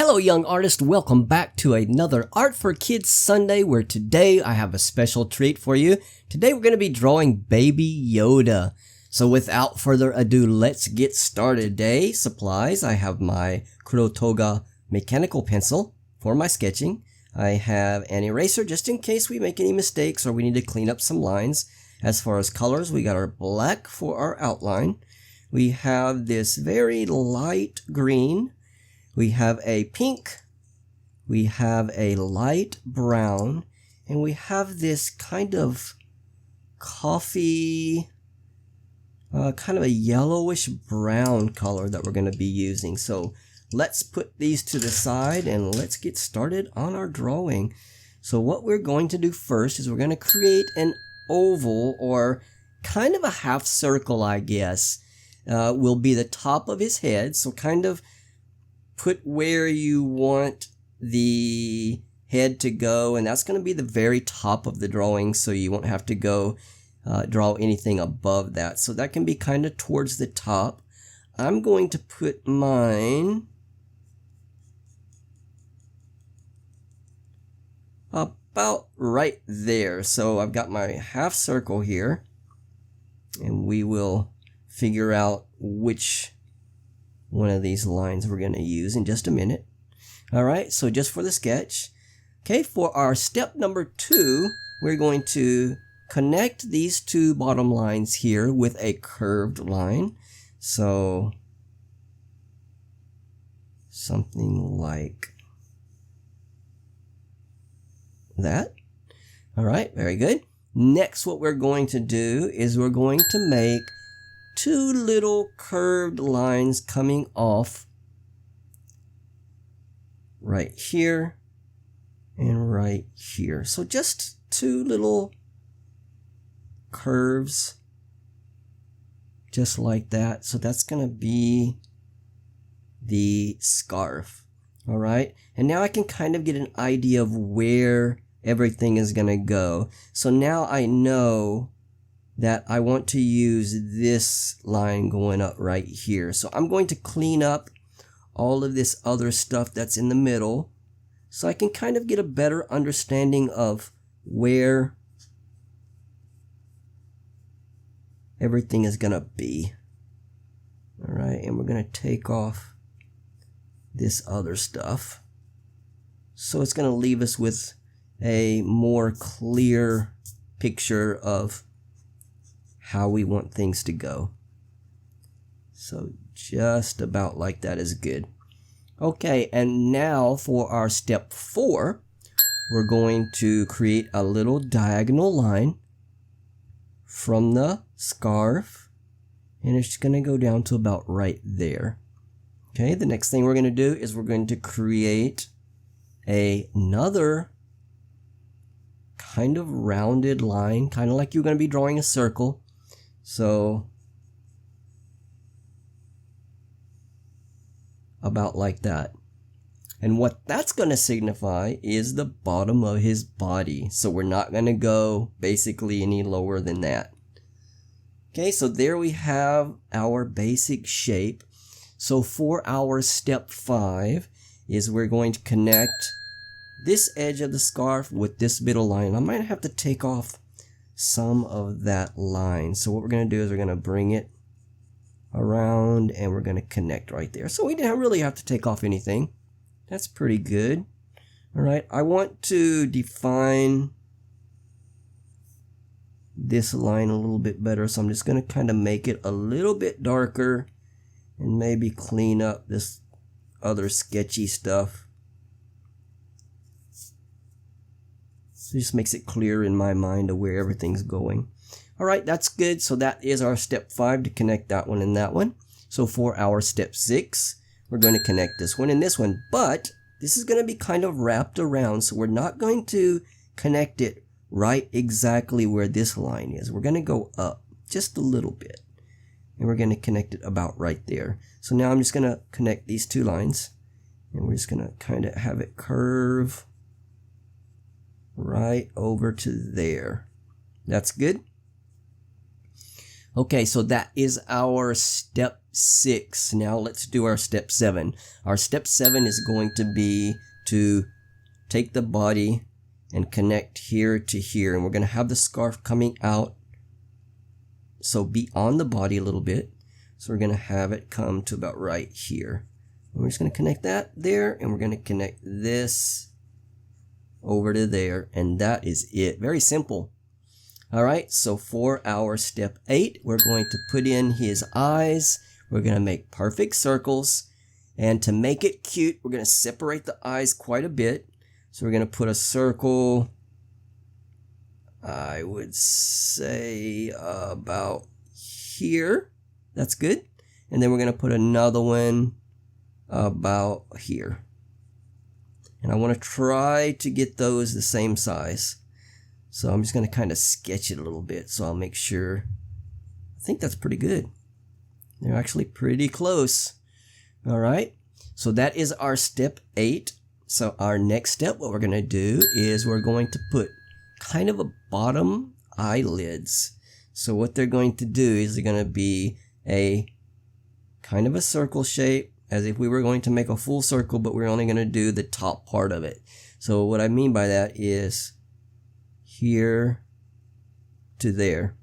Hello young artist, welcome back to another Art for Kids Sunday where today I have a special treat for you. Today we're going to be drawing Baby Yoda. So without further ado, let's get started. Today, supplies, I have my Kurotoga mechanical pencil for my sketching. I have an eraser just in case we make any mistakes or we need to clean up some lines. As far as colors, we got our black for our outline. We have this very light green. We have a pink, we have a light brown, and we have this kind of coffee, kind of a yellowish brown color that we're going to be using. So let's put these to the side and let's get started on our drawing. So what we're going to do first is we're going to create an oval or kind of a half circle, I guess, will be the top of his head. So kind of put where you want the head to go, and that's going to be the very top of the drawing, so you won't have to go draw anything above that. So that can be kind of towards the top. I'm going to put mine about right there. So I've got my half circle here, and we will figure out which one of these lines we're going to use in just a minute. Alright, so just for the sketch. Okay, for our step number 2, we're going to connect these two bottom lines here with a curved line. So something like that. Alright, very good. Next, what we're going to do is we're going to make two little curved lines coming off right here and right here. So just two little curves just like that. So that's going to be the scarf. All right. And now I can kind of get an idea of where everything is going to go. So now I know that I want to use this line going up right here. So I'm going to clean up all of this other stuff that's in the middle so I can kind of get a better understanding of where everything is going to be. All right, and we're going to take off this other stuff. So it's going to leave us with a more clear picture of how we want things to go. So just about like that is good. Okay, and now for our step 4, we're going to create a little diagonal line from the scarf, and it's going to go down to about right there. Okay, the next thing we're going to do is we're going to create another kind of rounded line, kind of like you're going to be drawing a circle. So about like that. And what that's going to signify is the bottom of his body. So we're not going to go basically any lower than that. Okay, so there we have our basic shape. So for our step 5 is we're going to connect this edge of the scarf with this middle line. I might have to take off some of that line. So what we're going to do is we're going to bring it around and we're going to connect right there. So we didn't really have to take off anything. That's pretty good. All right, I want to define this line a little bit better, so I'm just going to kind of make it a little bit darker and maybe clean up this other sketchy stuff. So it just makes it clear in my mind of where everything's going. All right, that's good. So that is our step 5 to connect that one and that one. So for our step 6, we're going to connect this one and this one. But this is going to be kind of wrapped around, so we're not going to connect it right exactly where this line is. We're going to go up just a little bit. And we're going to connect it about right there. So now I'm just going to connect these two lines. And we're just going to kind of have it curve right over to there. That's good. Okay, so that is our step 6. Now let's do our step 7. Our step 7 is going to be to take the body and connect here to here. And we're going to have the scarf coming out, so beyond the body a little bit. So we're going to have it come to about right here. And we're just going to connect that there, and we're going to connect this over to there. And that is it. Very simple. Alright, so for our step 8, we're going to put in his eyes. We're going to make perfect circles. And to make it cute, we're going to separate the eyes quite a bit. So we're going to put a circle, I would say about here. That's good. And then we're going to put another one about here. And I want to try to get those the same size. So I'm just going to kind of sketch it a little bit, so I'll make sure. I think that's pretty good. They're actually pretty close. All right. So that is our step 8. So our next step, what we're going to do is we're going to put kind of a bottom eyelids. So what they're going to do is they're going to be a kind of a circle shape, as if we were going to make a full circle, but we're only going to do the top part of it. So what I mean by that is here to there,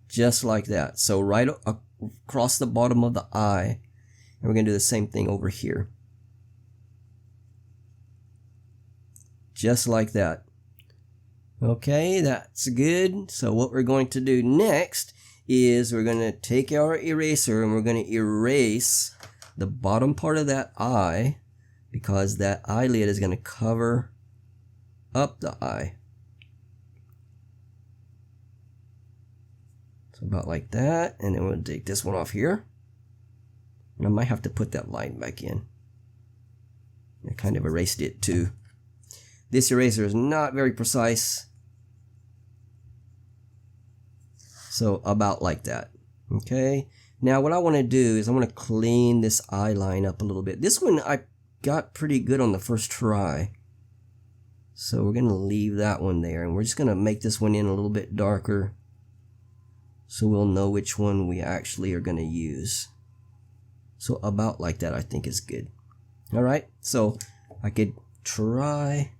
just like that. So right across the bottom of the eye, and we're going to do the same thing over here, just like that. Okay, that's good. So what we're going to do next is we're going to take our eraser and we're going to erase the bottom part of that eye, because that eyelid is going to cover up the eye. So about like that, and then we'll take this one off here. And I might have to put that line back in. I kind of erased it too. This eraser is not very precise. So about like that. Okay. Now what I want to do is I want to clean this eye line up a little bit. This one I got pretty good on the first try. So we're going to leave that one there, and we're just going to make this one in a little bit darker, so we'll know which one we actually are going to use. So about like that I think is good. Alright, so I could try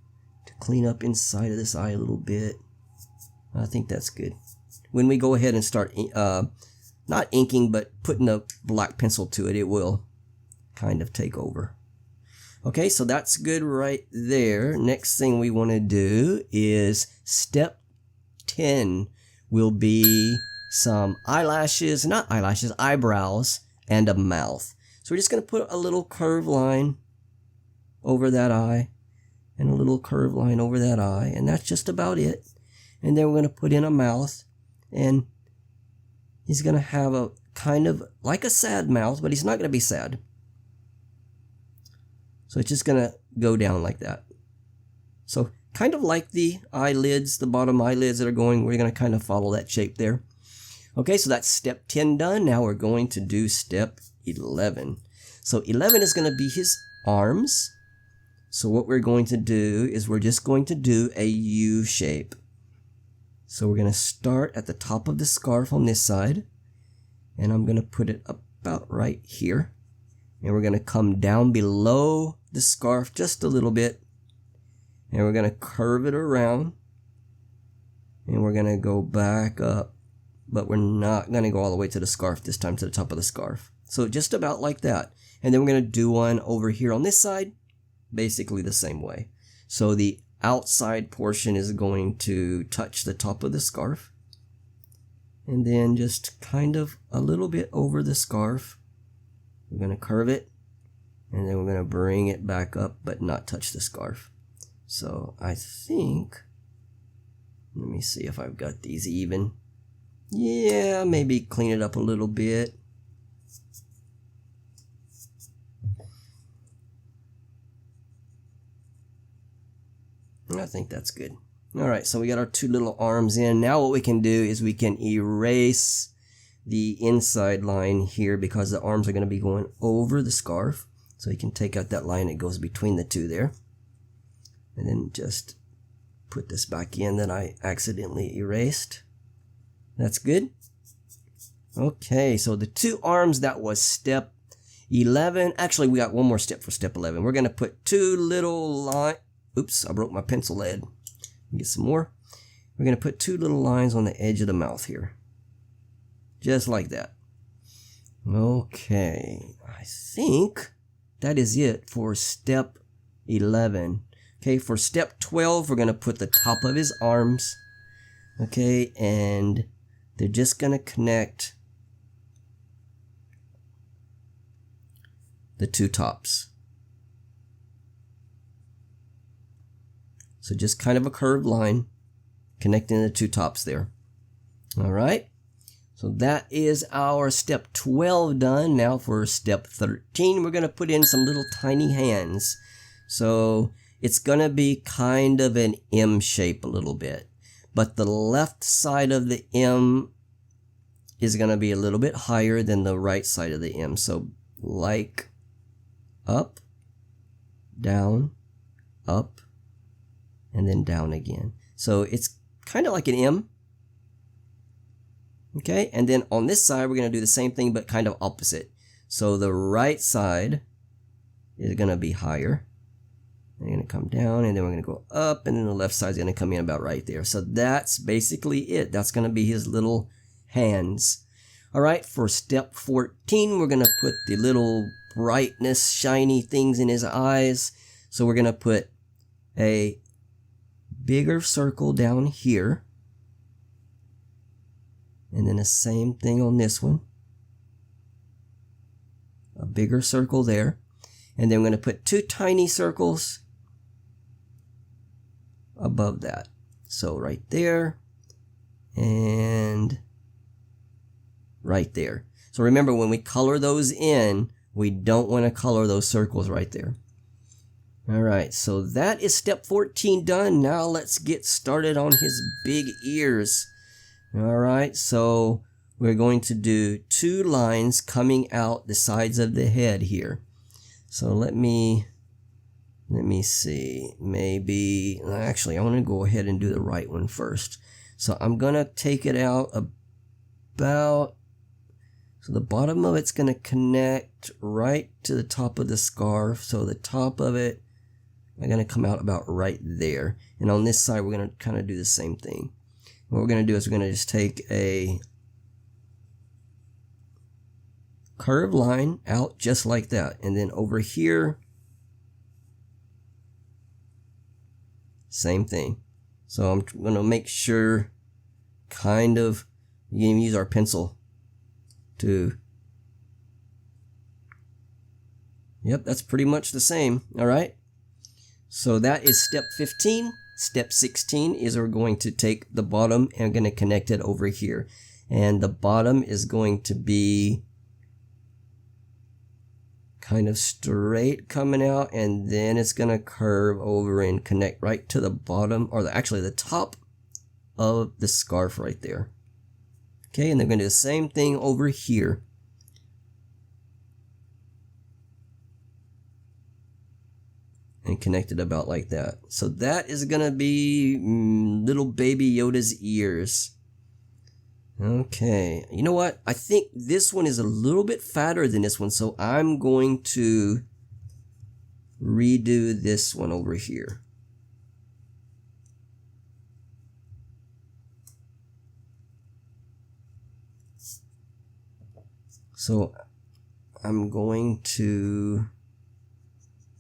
to clean up inside of this eye a little bit. I think that's good. When we go ahead and start, not inking, but putting a black pencil to it, it will kind of take over. Okay, so that's good right there. Next thing we want to do is step 10 will be some eyelashes, not eyelashes, eyebrows, and a mouth. So we're just going to put a little curved line over that eye, and a little curved line over that eye, and that's just about it. And then we're going to put in a mouth, and he's going to have a kind of like a sad mouth, but he's not going to be sad. So it's just going to go down like that. So kind of like the eyelids, the bottom eyelids that are going, we're going to kind of follow that shape there. Okay, so that's step 10 done. Now we're going to do step 11. So 11 is going to be his arms. So what we're going to do is we're just going to do a U shape. So we're going to start at the top of the scarf on this side, and I'm going to put it about right here. And we're going to come down below the scarf just a little bit, and we're going to curve it around, and we're going to go back up, but we're not going to go all the way to the scarf this time, to the top of the scarf. So just about like that. And then we're going to do one over here on this side, basically the same way. So the outside portion is going to touch the top of the scarf, and then just kind of a little bit over the scarf, we're going to curve it, and then we're going to bring it back up but not touch the scarf. So I think, let me see if I've got these even. Yeah, maybe clean it up a little bit. I think that's good. Alright, so we got our two little arms in. Now what we can do is we can erase the inside line here, because the arms are going to be going over the scarf. So you can take out that line that goes between the two there. And then just put this back in that I accidentally erased. That's good. Okay, so the 2 arms, that was step 11. Actually, we got one more step for step 11. We're going to put 2 little lines. Oops, I broke my pencil lead. Get some more. We're going to put 2 little lines on the edge of the mouth here. Just like that. Okay, I think that is it for step 11. Okay, for step 12, we're going to put the top of his arms. Okay, and they're just going to connect the 2 tops. So just kind of a curved line connecting the 2 tops there. All right. So that is our step 12 done. Now for step 13, we're going to put in some little tiny hands. So it's going to be kind of an M shape a little bit. But the left side of the M is going to be a little bit higher than the right side of the M. So like up, down, up, and then down again. So it's kind of like an M. Okay, and then on this side, we're going to do the same thing, but kind of opposite. So the right side is going to be higher. They're going to come down, and then we're going to go up, and then the left side is going to come in about right there. So that's basically it. That's going to be his little hands. All right, for step 14, we're going to put the little brightness, shiny things in his eyes. So we're going to put a bigger circle down here. And then the same thing on this one. A bigger circle there. And then we're going to put 2 tiny circles above that. So right there and right there. So remember, when we color those in, we don't want to color those circles right there. All right, so that is step 14 done. Now let's get started on his big ears. All right, so we're going to do 2 lines coming out the sides of the head here. So let me see. Maybe, actually, I want to go ahead and do the right one first. So I'm going to take it out about, so the bottom of it's going to connect right to the top of the scarf. So the top of it are going to come out about right there. And on this side, we're going to kind of do the same thing. What we're going to do is we're going to just take a curved line out just like that. And then over here, same thing. So I'm going to make sure kind of, you can use our pencil to, yep, that's pretty much the same. All right. So that is step 15. Step 16 is we're going to take the bottom and going to connect it over here. And the bottom is going to be kind of straight coming out, and then it's going to curve over and connect right to the bottom, or actually the top of the scarf right there. Okay, and they're going to do the same thing over here. And connect it about like that. So that is going to be little Baby Yoda's ears. Okay, you know what? I think this one is a little bit fatter than this one, so I'm going to redo this one over here. So I'm going to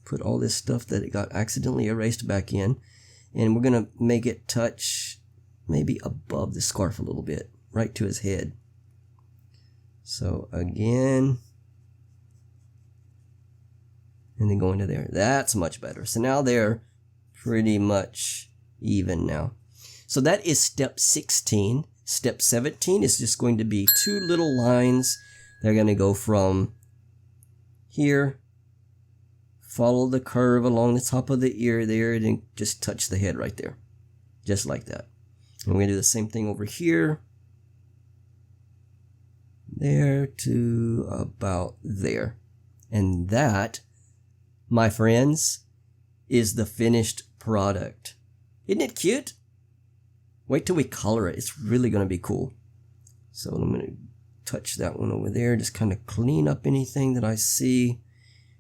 put all this stuff that it got accidentally erased back in, and we're going to make it touch maybe above the scarf a little bit, right to his head. So again, and then go into there. That's much better. So now they're pretty much even now. So that is step 16. Step 17 is just going to be 2 little lines. They're going to go from here, follow the curve along the top of the ear there, and then just touch the head right there. Just like that. And we're going to do the same thing over here. There to about there. And that, my friends, is the finished product. Isn't it cute? Wait till we color it. It's really going to be cool. So I'm going to touch that one over there, just kind of clean up anything that I see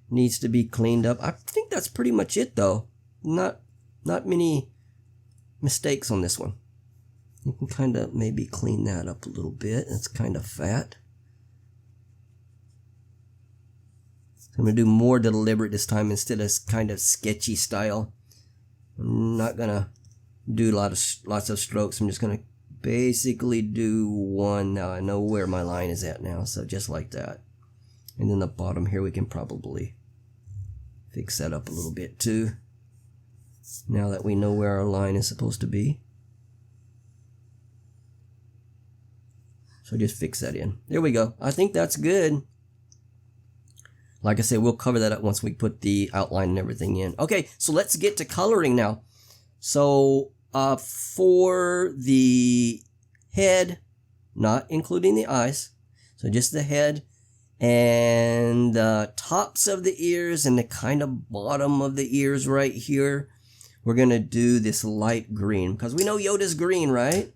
needs to be cleaned up. I think that's pretty much it though. Not many mistakes on this one. You can kind of maybe clean that up a little bit. It's kind of fat. So I'm going to do more deliberate this time instead of kind of sketchy style. I'm not going to do lots of strokes. I'm just going to basically do one. Now I know where my line is at now, so just like that. And then the bottom here, we can probably fix that up a little bit too, now that we know where our line is supposed to be. So just fix that in. There we go. I think that's good. Like I said, we'll cover that up once we put the outline and everything in. Okay, so let's get to coloring now. So for the head, not including the eyes, so just the head and the tops of the ears and the kind of bottom of the ears right here, we're going to do this light green because we know Yoda's green, right?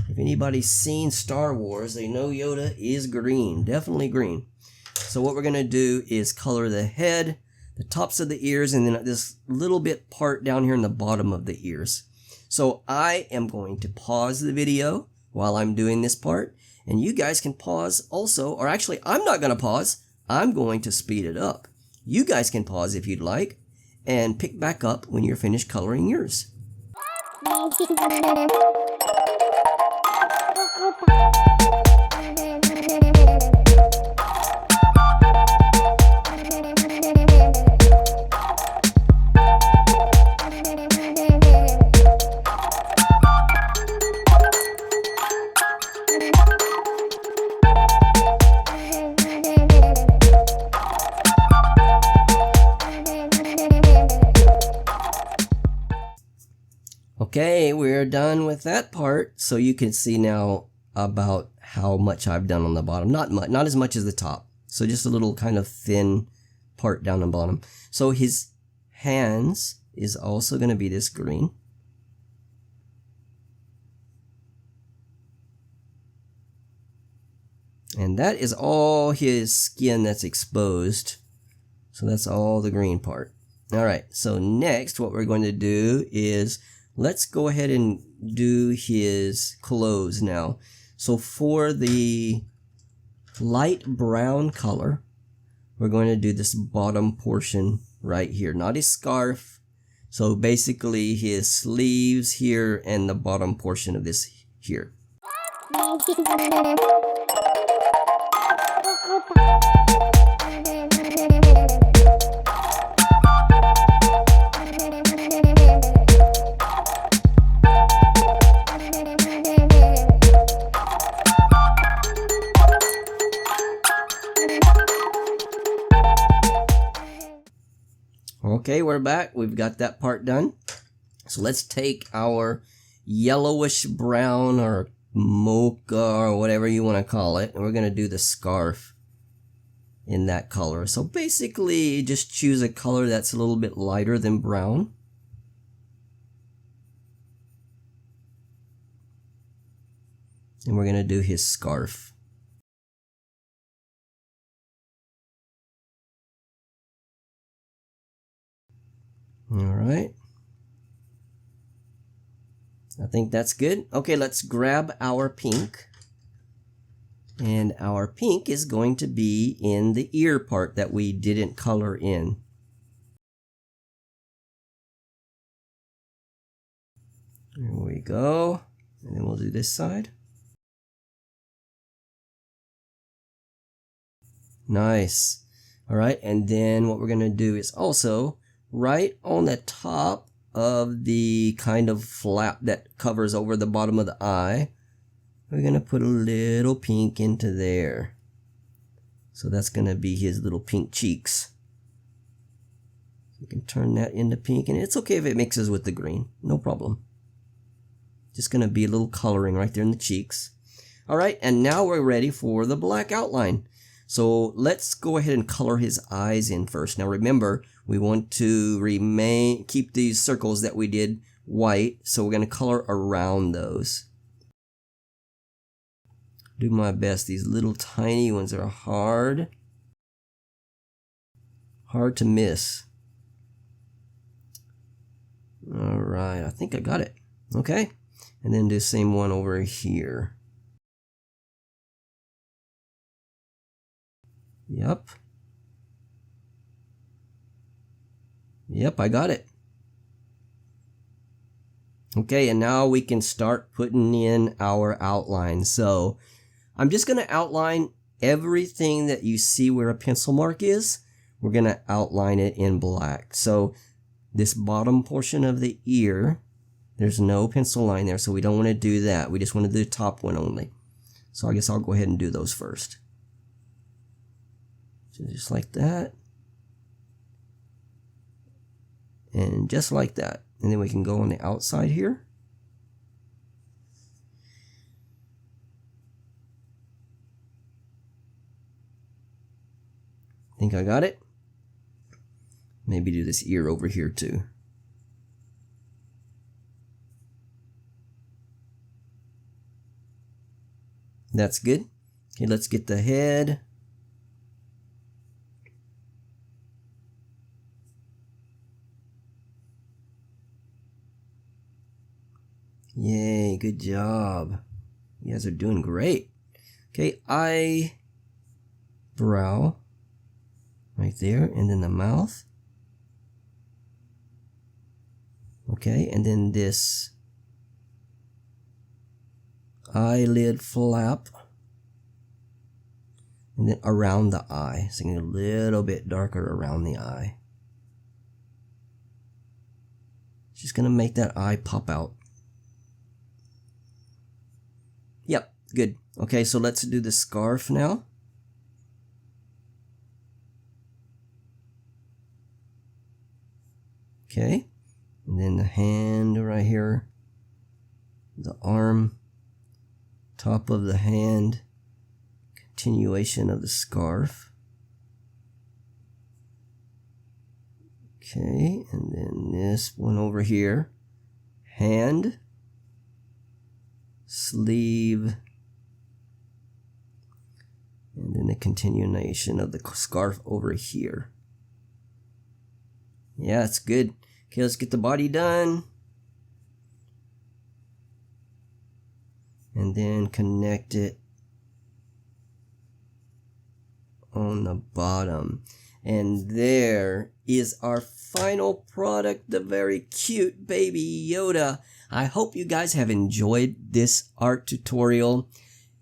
If anybody's seen Star Wars, they know Yoda is green, definitely green. So what we're going to do is color the head, the tops of the ears, and then this little bit part down here in the bottom of the ears. So I am going to pause the video while I'm doing this part, and you guys can pause also, or actually I'm not going to pause, I'm going to speed it up. You guys can pause if you'd like, and pick back up when you're finished coloring yours. Okay, we're done with that part, so you can see now about how much I've done on the bottom. Not much, not as much as the top. So just a little kind of thin part down the bottom. So his hands is also going to be this green. And that is all his skin that's exposed. So that's all the green part. All right, so next what we're going to do is let's go ahead and do his clothes now. So for the light brown color, we're going to do this bottom portion right here, not his scarf. So basically his sleeves here and the bottom portion of this here. Okay, we're back. We've got that part done. So let's take our yellowish brown or mocha or whatever you want to call it, and we're going to do the scarf in that color. So basically just choose a color that's a little bit lighter than brown. And we're going to do his scarf. All right. I think that's good. Okay, let's grab our pink. And our pink is going to be in the ear part that we didn't color in. There we go. And then we'll do this side. Nice. All right, and then what we're going to do is also right on the top of the kind of flap that covers over the bottom of the eye, we're going to put a little pink into there. So that's going to be his little pink cheeks. You can turn that into pink, and it's okay if it mixes with the green. No problem. Just going to be a little coloring right there in the cheeks. All right, and now we're ready for the black outline. So let's go ahead and color his eyes in first. Now remember, we want to keep these circles that we did white, so we're going to color around those. do my best. These little tiny ones are hard to miss. All right, I think I got it. Okay, and then do the same one over here. Yep, I got it. Okay, and now we can start putting in our outline. So I'm just going to outline everything that you see where a pencil mark is. We're going to outline it in black. So this bottom portion of the ear, there's no pencil line there, so we don't want to do that. We just want to do the top one only. So I guess I'll go ahead and do those first. So just like that. And just like that. And then we can go on the outside here. Think I got it? Maybe do this ear over here too. That's good. Okay, let's get the head. Yay, good job. You guys are doing great. Okay, eyebrow right there, and then the mouth. Okay, and then this eyelid flap, and then around the eye, so a little bit darker around the eye. Just gonna make that eye pop out. Yep, good. Okay, so let's do the scarf now. Okay, and then the hand right here, the arm, top of the hand, continuation of the scarf. Okay, and then this one over here, hand, sleeve, and then the continuation of the scarf over here. Yeah, it's good. Okay, let's get the body done. And then connect it on the bottom. And there is our final product, the very cute Baby Yoda. I hope you guys have enjoyed this art tutorial.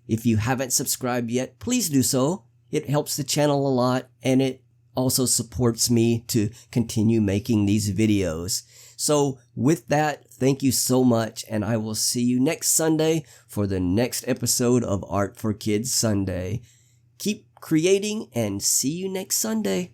If you haven't subscribed yet, please do so. It helps the channel a lot, and it also supports me to continue making these videos. So with that, thank you so much, and I will see you next Sunday for the next episode of Art for Kids Sunday. Keep creating, and see you next Sunday.